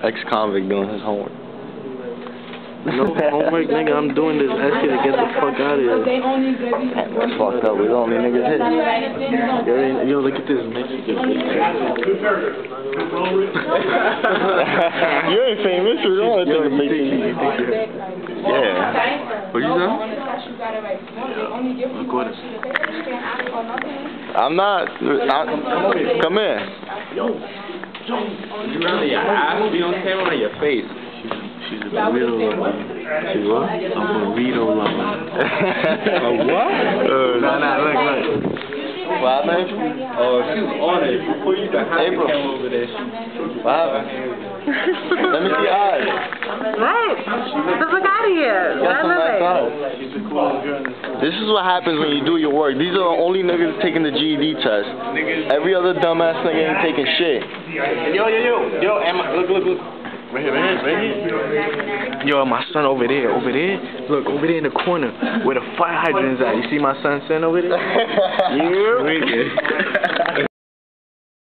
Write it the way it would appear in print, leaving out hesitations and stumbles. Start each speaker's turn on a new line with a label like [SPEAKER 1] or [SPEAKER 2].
[SPEAKER 1] Ex-convict doing his homework.
[SPEAKER 2] No homework, nigga. I'm doing this essay to get the fuck out of here.
[SPEAKER 1] Damn, that's fucked up. We're the only niggas here.
[SPEAKER 2] Yo, look at this Mexican bitch.
[SPEAKER 1] You ain't famous. We're the only niggas making you. Yeah.
[SPEAKER 2] What you say?
[SPEAKER 1] I'm not. Come here.
[SPEAKER 3] Yo. You rather your ass be on camera or your face?
[SPEAKER 2] She's a burrito lover. She's what? A burrito lover. A what? Nah, look.
[SPEAKER 1] What happened?
[SPEAKER 3] Oh, she was on it. Before you even had
[SPEAKER 1] April.
[SPEAKER 3] to come over there.
[SPEAKER 1] What happened? Let me see your eyes.
[SPEAKER 4] Right. Get the fuck out of here.
[SPEAKER 1] Got some nice eyes.
[SPEAKER 2] She's the coolest girl in this town.
[SPEAKER 1] This is what happens when you do your work. These are the only niggas taking the GED test. Every other dumbass nigga ain't taking shit.
[SPEAKER 2] Yo, Emma, look. Right here. Yo, my son over there. Look, over there in the corner where the fire hydrant's at. You see my son sitting over there? Yeah.